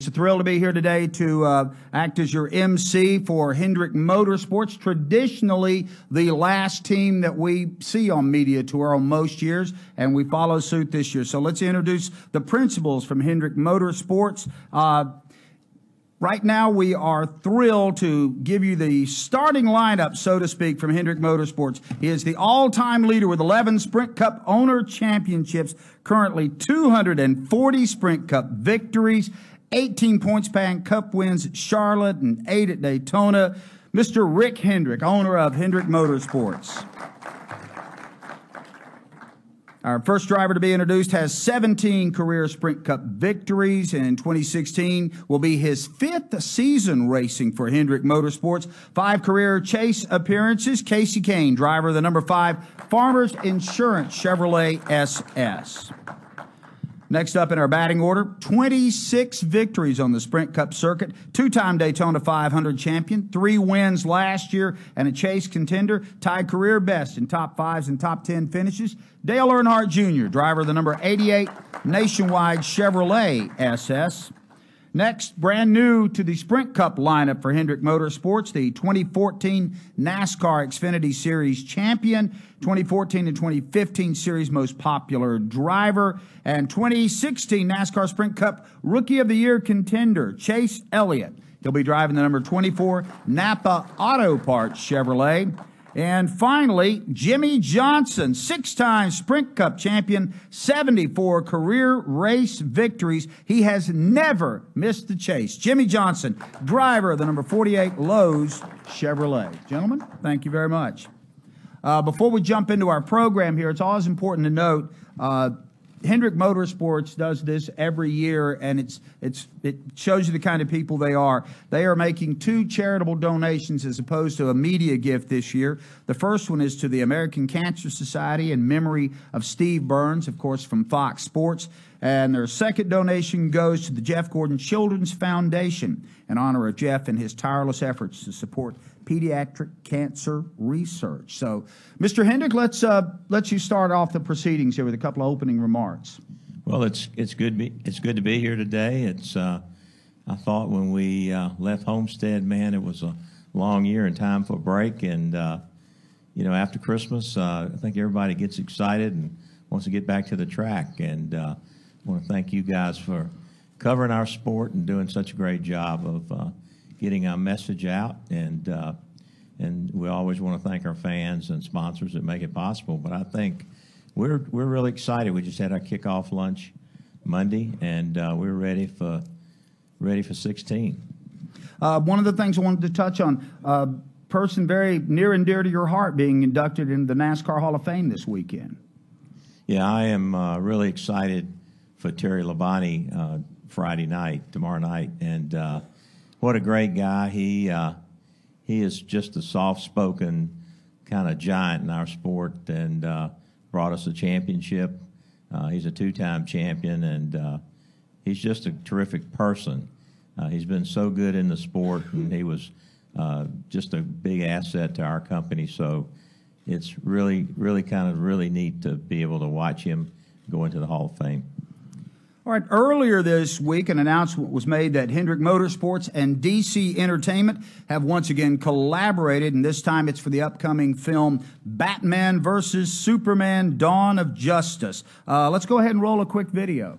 It's a thrill to be here today to act as your MC for Hendrick Motorsports, traditionally the last team that we see on Media Tour on most years, and we follow suit this year. So let's introduce the principals from Hendrick Motorsports. Right now, we are thrilled to give you the starting lineup, so to speak, from Hendrick Motorsports. He is the all-time leader with 11 Sprint Cup owner championships, currently 240 Sprint Cup victories, 18 points span Cup wins at Charlotte and 8 at Daytona. Mr. Rick Hendrick, owner of Hendrick Motorsports. Our first driver to be introduced has 17 career Sprint Cup victories. In 2016 will be his 5th season racing for Hendrick Motorsports. 5 career chase appearances. Kasey Kahne, driver of the number 5 Farmers Insurance Chevrolet SS. Next up in our batting order, 26 victories on the Sprint Cup circuit, 2-time Daytona 500 champion, 3 wins last year, and a chase contender, tied career best in top 5s and top 10 finishes. Dale Earnhardt Jr., driver of the number 88 Nationwide Chevrolet SS. Next, brand new to the Sprint Cup lineup for Hendrick Motorsports, the 2014 NASCAR Xfinity Series champion, 2014 and 2015 Series most popular driver, and 2016 NASCAR Sprint Cup Rookie of the Year contender, Chase Elliott. He'll be driving the number 24 Napa Auto Parts Chevrolet. And finally, Jimmie Johnson, 6-time Sprint Cup champion, 74 career race victories. He has never missed the chase. Jimmie Johnson, driver of the number 48 Lowe's Chevrolet. Gentlemen, thank you very much. Before we jump into our program here, it's always important to note Hendrick Motorsports does this every year, and it shows you the kind of people they are. They are making 2 charitable donations as opposed to a media gift this year. The first one is to the American Cancer Society in memory of Steve Burns, of course, from Fox Sports. And their second donation goes to the Jeff Gordon Children's Foundation in honor of Jeff and his tireless efforts to support pediatric cancer research. So, Mr. Hendrick, let's let you start off the proceedings here with a couple of opening remarks. Well, it's good to be here today. It's I thought when we left Homestead, man, it was a long year and time for a break. And you know, after Christmas, I think everybody gets excited and wants to get back to the track. And I want to thank you guys for covering our sport and doing such a great job of getting our message out, and we always want to thank our fans and sponsors that make it possible. But I think we're really excited. We just had our kickoff lunch Monday, and we're ready for 16. One of the things I wanted to touch on, person very near and dear to your heart being inducted into the NASCAR Hall of Fame this weekend. Yeah, I am really excited for Terry Labonte tomorrow night, and what a great guy. He is just a soft-spoken kind of giant in our sport, and brought us a championship. He's a 2-time champion, and he's just a terrific person. He's been so good in the sport, and he was just a big asset to our company. So it's really neat to be able to watch him go into the Hall of Fame. All right, earlier this week, an announcement was made that Hendrick Motorsports and DC Entertainment have once again collaborated, and this time it's for the upcoming film Batman vs. Superman: Dawn of Justice. Let's go ahead and roll a quick video.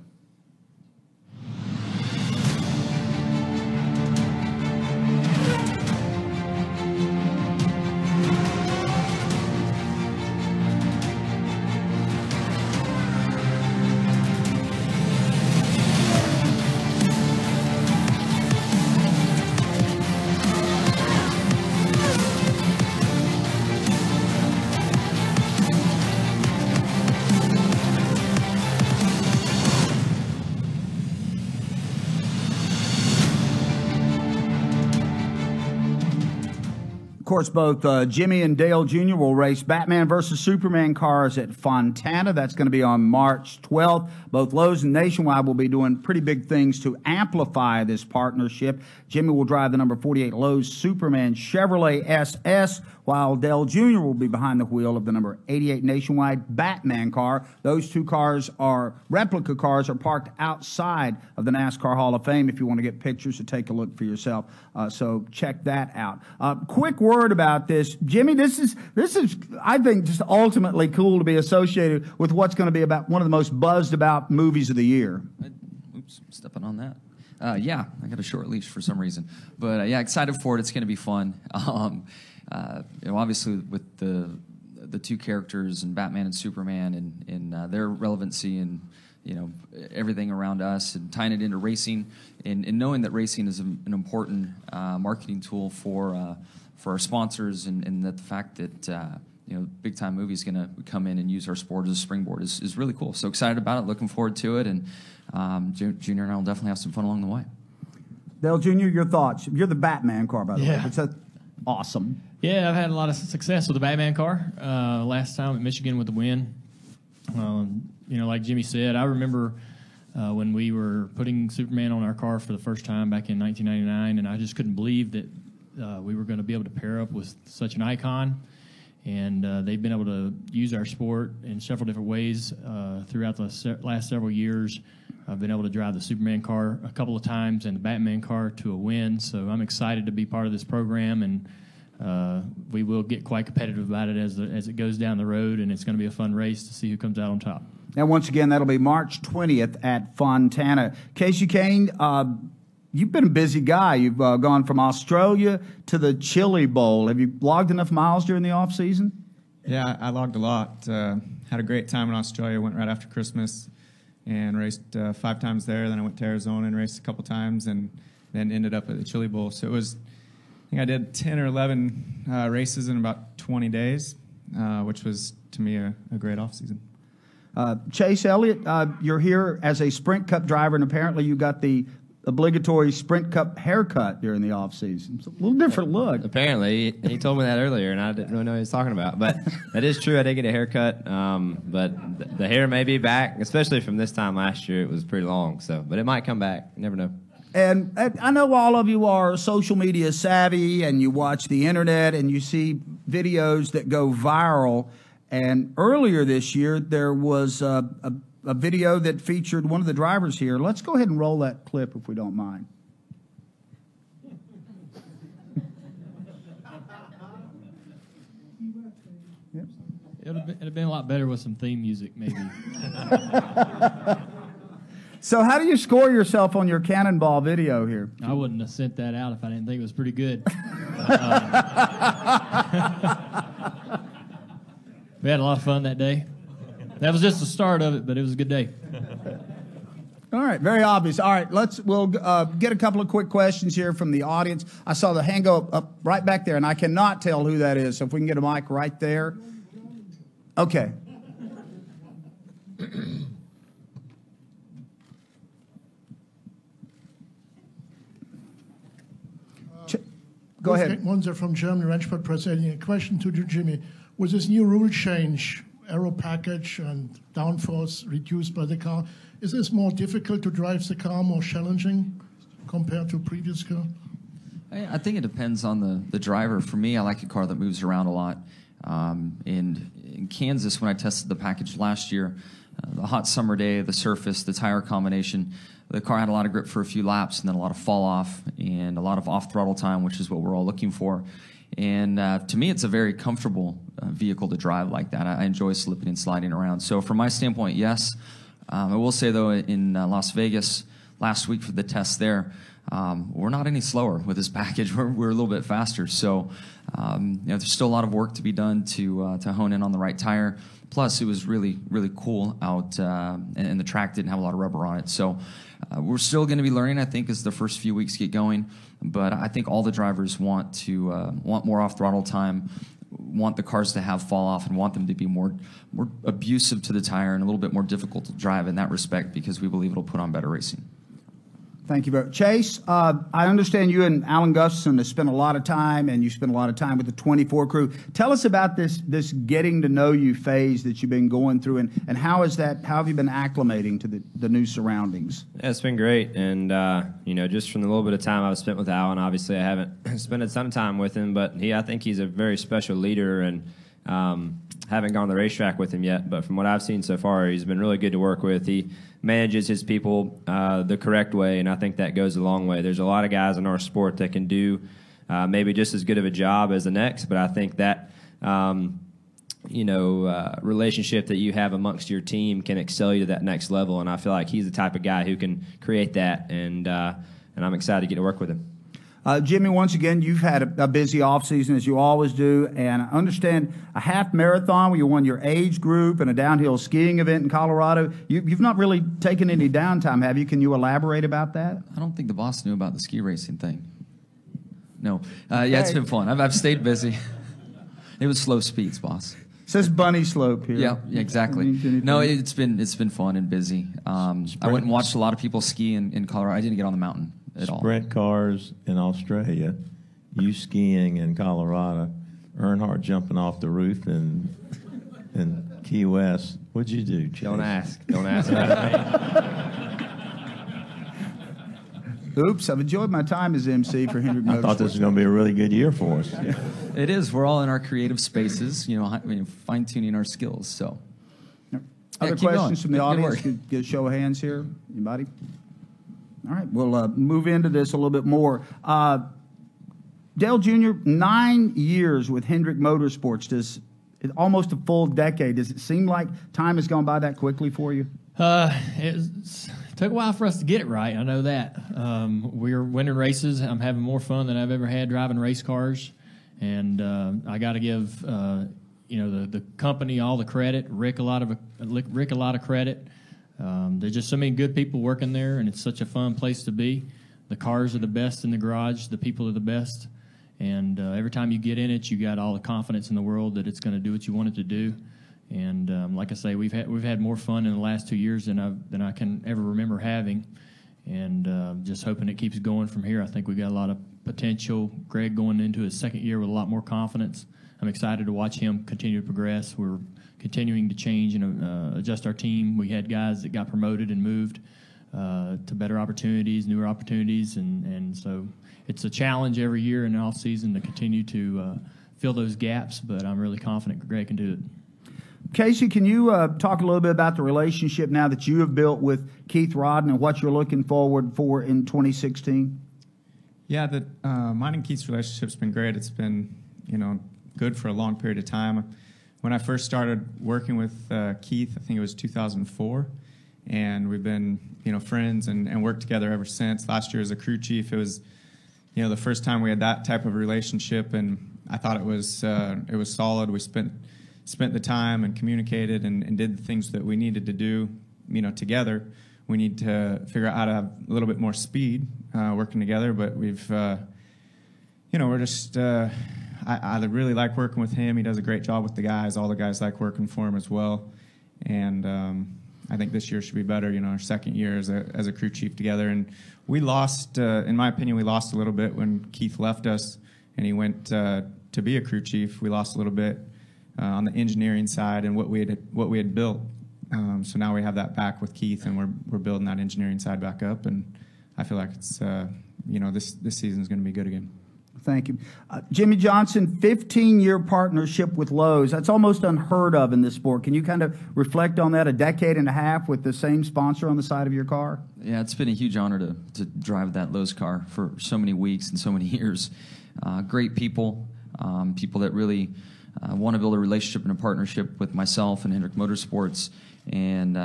course, both Jimmie and Dale Jr. will race Batman versus Superman cars at Fontana. That's going to be on March 12th. Both Lowe's and Nationwide will be doing pretty big things to amplify this partnership. Jimmie will drive the number 48 Lowe's Superman Chevrolet SS, while Dale Jr. will be behind the wheel of the number 88 Nationwide Batman car. Those two cars are replica cars, are parked outside of the NASCAR Hall of Fame if you want to get pictures or take a look for yourself. So check that out. Quick word about this. Jimmie, this is, I think, just ultimately cool to be associated with what's going to be about one of the most buzzed about movies of the year. Oops, stepping on that. Yeah, I got a short leash for some reason. But yeah, excited for it. It's going to be fun. Obviously with the two characters and Batman and Superman and their relevancy and everything around us and tying it into racing and knowing that racing is an important marketing tool for our sponsors and that the fact that big time movies going to come in and use our sport as a springboard is really cool. So excited about it, looking forward to it, and Junior and I will definitely have some fun along the way. Dale Jr., your thoughts? You're the Batman car, by the way. It's awesome. Yeah, I've had a lot of success with the Batman car. Last time at Michigan with the win. Like Jimmie said, I remember when we were putting Superman on our car for the first time back in 1999, and I just couldn't believe that we were going to be able to pair up with such an icon. And they've been able to use our sport in several different ways throughout the last several years. I've been able to drive the Superman car a couple of times and the Batman car to a win. So I'm excited to be part of this program, and we will get quite competitive about it as it goes down the road, and it's going to be a fun race to see who comes out on top. And once again, that'll be March 20th at Fontana. Kasey Kahne, you've been a busy guy. You've gone from Australia to the Chili Bowl. Have you logged enough miles during the off season? Yeah, I logged a lot. Had a great time in Australia. Went right after Christmas and raced 5 times there. Then I went to Arizona and raced a couple times, and then ended up at the Chili Bowl. So it was, I think I did 10 or 11 races in about 20 days, which was, to me, a great off season. Chase Elliott, you're here as a Sprint Cup driver, and apparently you got the obligatory Sprint Cup haircut during the off season. It's a little different look. Apparently, he told me that earlier, and I didn't really know what he was talking about. But that is true. I did get a haircut, but the hair may be back, especially from this time last year. It was pretty long, but it might come back. You never know. And I know all of you are social media savvy, and you watch the internet, and you see videos that go viral. And earlier this year, there was a video that featured one of the drivers here. Let's go ahead and roll that clip if we don't mind. Yep. It'd have been a lot better with some theme music, maybe. So how do you score yourself on your Cannonball video here? I wouldn't have sent that out if I didn't think it was pretty good. We had a lot of fun that day. That was just the start of it, but it was a good day. All right, very obvious. All right, we'll get a couple of quick questions here from the audience. I saw the hand go up right back there, and I cannot tell who that is. So if we can get a mic right there. Okay. Go ahead. Monza from Germany, Rennsport Press. A question to Jimmie. With this new rule change, aero package and downforce reduced by the car, is this more difficult to drive the car, more challenging compared to previous car? I think it depends on the driver. For me, I like a car that moves around a lot. In Kansas, when I tested the package last year, the hot summer day, the surface, the tire combination, the car had a lot of grip for a few laps and then a lot of fall off and a lot of off throttle time, which is what we're all looking for. And to me, it's a very comfortable vehicle to drive like that. I enjoy slipping and sliding around. So from my standpoint, yes. I will say, though, in Las Vegas last week for the test there, we're not any slower with this package. We're a little bit faster. So there's still a lot of work to be done to hone in on the right tire. Plus, it was really, really cool out, and the track didn't have a lot of rubber on it. So we're still going to be learning, I think, as the first few weeks get going. But I think all the drivers want more off-throttle time, want the cars to have fall-off, and want them to be more abusive to the tire and a little bit more difficult to drive in that respect, because we believe it'll put on better racing. Thank you very much. Chase, I understand you and Alan Gustafson have spent a lot of time, and you spent a lot of time with the 24 crew. Tell us about this getting to know you phase that you've been going through, and how have you been acclimating to the new surroundings? Yeah, it's been great, and just from the little bit of time I've spent with Alan, obviously I haven't spent a ton of time with him, but I think he's a very special leader, and haven't gone to the racetrack with him yet, but from what I've seen so far, he's been really good to work with. He manages his people the correct way, and I think that goes a long way. There's a lot of guys in our sport that can do maybe just as good of a job as the next, but I think that relationship that you have amongst your team can excel you to that next level, and I feel like he's the type of guy who can create that, and I'm excited to get to work with him. Jimmie, once again, you've had a busy offseason, as you always do, and I understand a half marathon where you won your age group and a downhill skiing event in Colorado. You've not really taken any downtime, have you? Can you elaborate about that? I don't think the boss knew about the ski racing thing. No. Yeah, it's been fun. I've stayed busy. It was slow speeds, boss. It says bunny slope here. Yeah, exactly. No, it's been fun and busy. I went and watched a lot of people ski in Colorado. I didn't get on the mountain at all. Sprint cars in Australia, you skiing in Colorado, Earnhardt jumping off the roof in Key West. What'd you do, Chase? Don't ask about me. Oops, I've enjoyed my time as MC for Hendrick Motorsports. I thought this was going to be a really good year for us. Yeah. It is. We're all in our creative spaces, fine-tuning our skills. So, other questions from the audience? Get a show of hands here. Anybody? All right, we'll move into this a little bit more. Dale Jr., 9 years with Hendrick Motorsports. Almost a full decade. Does it seem like time has gone by that quickly for you? It took a while for us to get it right. I know that. We're winning races. I'm having more fun than I've ever had driving race cars, and I got to give the company all the credit. Rick a lot of credit. There's just so many good people working there, and it's such a fun place to be. The cars are the best in the garage. The people are the best. And every time you get in it, you got all the confidence in the world that it's going to do what you want it to do. And like I say, we've had more fun in the last 2 years than I can ever remember having. And just hoping it keeps going from here. I think we got a lot of potential. Greg going into his second year with a lot more confidence. I'm excited to watch him continue to progress. We're continuing to change and adjust our team. We had guys that got promoted and moved to better opportunities, newer opportunities, and so it's a challenge every year in the off season to continue to fill those gaps. But I'm really confident Greg can do it. Kasey, can you talk a little bit about the relationship now that you have built with Keith Rodden and what you're looking forward for in 2016? Yeah, mine and Keith's relationship's been great. It's been good for a long period of time. When I first started working with Keith, I think it was 2004, and we've been, friends and worked together ever since. Last year as a crew chief, it was, the first time we had that type of relationship, and I thought it was solid. We spent the time and communicated and did the things that we needed to do, together. We need to figure out how to have a little bit more speed working together, but we've, we're just. I really like working with him. He does a great job with the guys. All the guys like working for him as well. And I think this year should be better, our second year as a crew chief together. And we lost, in my opinion, we lost a little bit when Keith left us and he went to be a crew chief. We lost a little bit on the engineering side and what we had built. So now we have that back with Keith, and we're building that engineering side back up. And I feel like it's, this season is going to be good again. Thank you. Jimmie Johnson, 15-year partnership with Lowe's. That's almost unheard of in this sport. Can you kind of reflect on that, a decade and a half with the same sponsor on the side of your car? Yeah, it's been a huge honor to drive that Lowe's car for so many weeks and so many years. Great people, people that really want to build a relationship and a partnership with myself and Hendrick Motorsports. And,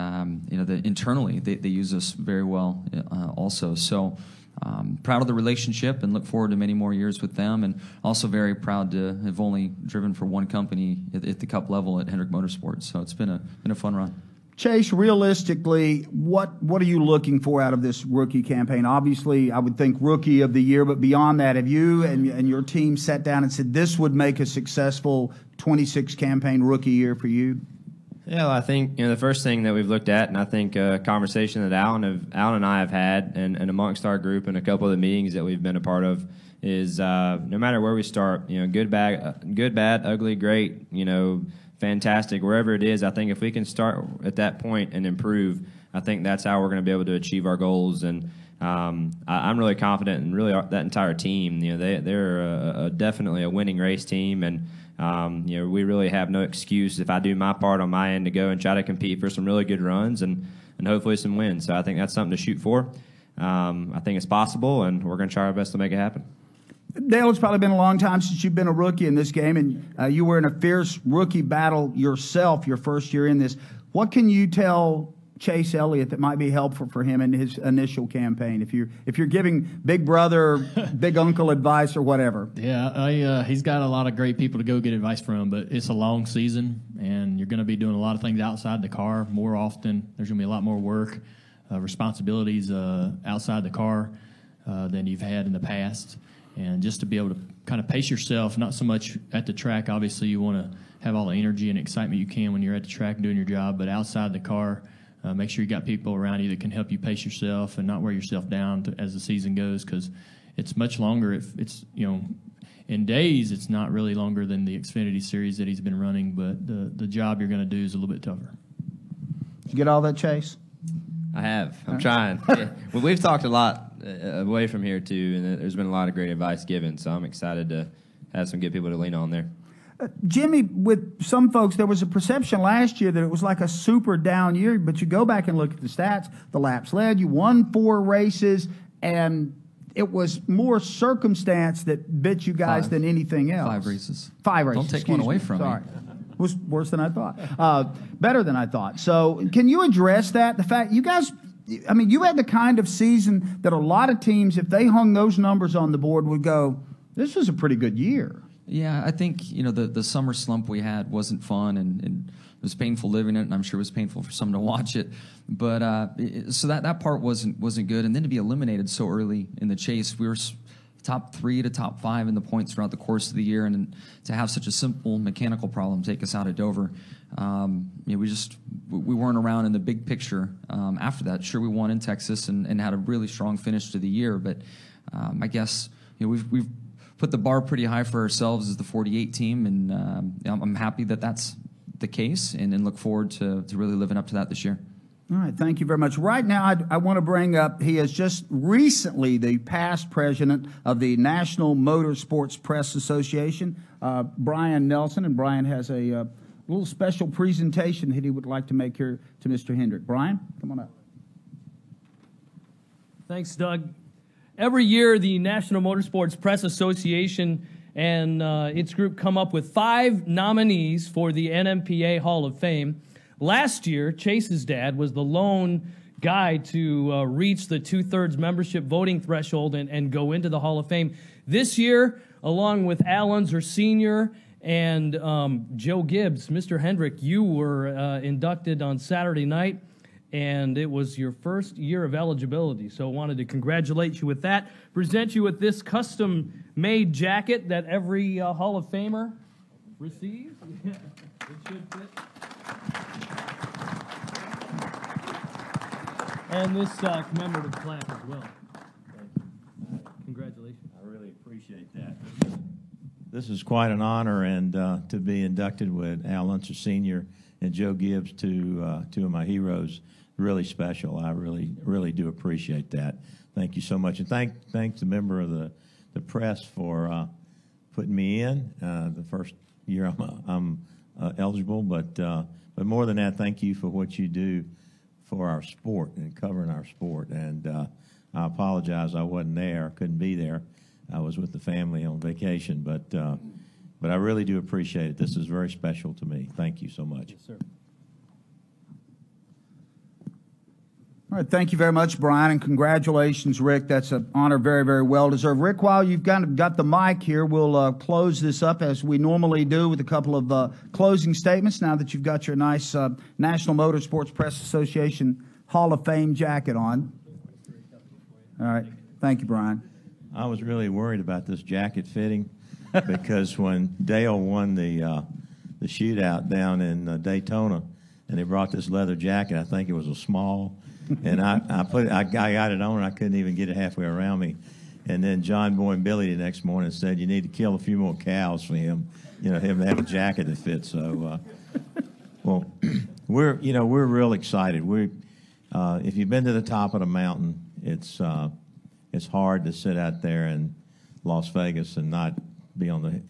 internally, they use us very well also. So, proud of the relationship and look forward to many more years with them, and also very proud to have only driven for one company at the Cup level at Hendrick Motorsports. So it's been a fun run. Chase, realistically, what are you looking for out of this rookie campaign? Obviously, I would think Rookie of the Year, but beyond that, have you and your team sat down and said this would make a successful 26 campaign rookie year for you? Yeah, well, I think the first thing that we've looked at, and I think a conversation that Alan and I have had, and amongst our group and a couple of the meetings that we've been a part of, is no matter where we start, good, bad, ugly, great, fantastic, wherever it is. I think if we can start at that point and improve, I think that's how we're going to be able to achieve our goals. And I'm really confident in really that entire team. They're definitely a winning race team, and we really have no excuse if I do my part on my end to go and try to compete for some really good runs and hopefully some wins. So I think that's something to shoot for. I think it's possible, and we're going to try our best to make it happen. Dale, it's probably been a long time since you've been a rookie in this game, and you were in a fierce rookie battle yourself your first year in this. What can you tell Chase Elliott that might be helpful for him in his initial campaign, if you're giving big brother, big uncle advice or whatever? Yeah, he's got a lot of great people to go get advice from, but it's a long season, and you're going to be doing a lot of things outside the car more often. There's going to be a lot more work, responsibilities outside the car than you've had in the past. And just to be able to kind of pace yourself, not so much at the track. Obviously, you want to have all the energy and excitement you can when you're at the track and doing your job, but outside the car, make sure you got people around you that can help you pace yourself and not wear yourself down as the season goes, because it's much longer. If it's, in days, it's not really longer than the Xfinity Series that he's been running, but the job you're going to do is a little bit tougher. Did you get all that, Chase? I have. I'm trying. Yeah. Well, we've talked a lot away from here, too, and there's been a lot of great advice given, so I'm excited to have some good people to lean on there. Jimmie, with some folks, there was a perception last year that it was like a super down year, but you go back and look at the stats, the laps led, you won 4 races, and it was more circumstance that bit you guys than anything else. 5 races. 5 races. Don't take one away from me. Sorry. It was worse than I thought. Better than I thought. So can you address that? The fact you guys, you had the kind of season that a lot of teams, if they hung those numbers on the board, would go, this was a pretty good year. Yeah, I think the summer slump we had wasn't fun, and it was painful living it, and I'm sure it was painful for some to watch it. But so that part wasn't good, and then to be eliminated so early in the chase, we were top 3 to top 5 in the points throughout the course of the year, and to have such a simple mechanical problem take us out of Dover, we weren't around in the big picture after that. Sure, we won in Texas and had a really strong finish to the year, but I guess we've put the bar pretty high for ourselves as the 48 team, and I'm happy that that's the case, and look forward to really living up to that this year. All right, thank you very much. Right now, I want to bring up, he is just recently the past president of the National Motorsports Press Association, Brian Nelson, and Brian has a little special presentation that he would like to make here to Mr. Hendrick. Brian, come on up. Thanks, Doug. Every year, the National Motorsports Press Association and its group come up with 5 nominees for the NMPA Hall of Fame. Last year, Chase's dad was the lone guy to reach the 2/3 membership voting threshold and go into the Hall of Fame. This year, along with Al Unser Sr. and Joe Gibbs, Mr. Hendrick, you were inducted on Saturday night, and it was your first year of eligibility. So I wanted to congratulate you with that, present you with this custom-made jacket that every Hall of Famer receives. It should fit. And this commemorative plaque as well. Thank you. Congratulations. I really appreciate that. This is quite an honor, and to be inducted with Al Unser Sr. and Joe Gibbs, two of my heroes, really special. I really do appreciate that. Thank you so much, and thank the member of the press for putting me in the first year I'm eligible. But more than that, thank you for what you do for our sport and covering our sport. And I apologize I wasn't there, couldn't be there. I was with the family on vacation, but I really do appreciate it. This is very special to me. Thank you so much. Yes, sir. All right, thank you very much, Brian, and congratulations, Rick. That's an honor, very, very well deserved. Rick, while you've got the mic here, we'll close this up as we normally do with a couple of closing statements now that you've got your nice National Motorsports Press Association Hall of Fame jacket on. All right, thank you, Brian. I was really worried about this jacket fitting because when Dale won the shootout down in Daytona, and they brought this leather jacket. I think it was a small, and I got it on, and I couldn't even get it halfway around me. And then John Boy and Billy the next morning said, you need to kill a few more cows for him, him to have a jacket that fits. So, well, we're real excited. If you've been to the top of the mountain, it's hard to sit out there in Las Vegas and not be on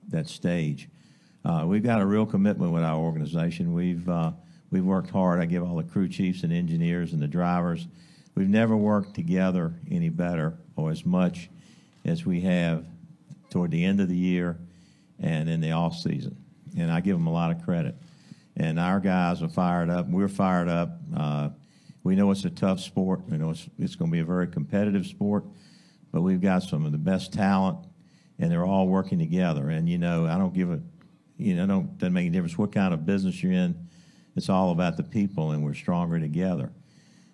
that stage. We've got a real commitment with our organization. We've worked hard. I give all the crew chiefs and engineers and the drivers. We've never worked together any better or as much as we have toward the end of the year and in the off season. And I give them a lot of credit. And our guys are fired up. We're fired up. We know it's a tough sport. We know it's going to be a very competitive sport. But we've got some of the best talent, and they're all working together. And I don't give a, doesn't make a difference what kind of business you're in. It's all about the people, and we're stronger together.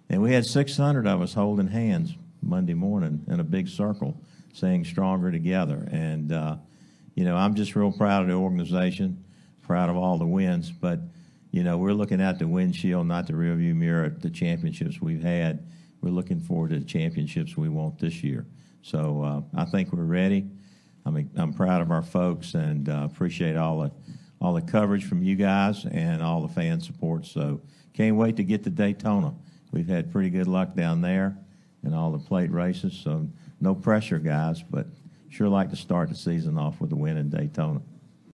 And we had 600 of us holding hands Monday morning in a big circle saying stronger together. And, I'm just real proud of the organization, proud of all the wins. But, we're looking at the windshield, not the rearview mirror at the championships we've had. We're looking forward to the championships we want this year. So I think we're ready. I'm proud of our folks and appreciate all the coverage from you guys and all the fan support. So can't wait to get to Daytona. We've had pretty good luck down there in all the plate races, so no pressure, guys, but sure like to start the season off with a win in Daytona.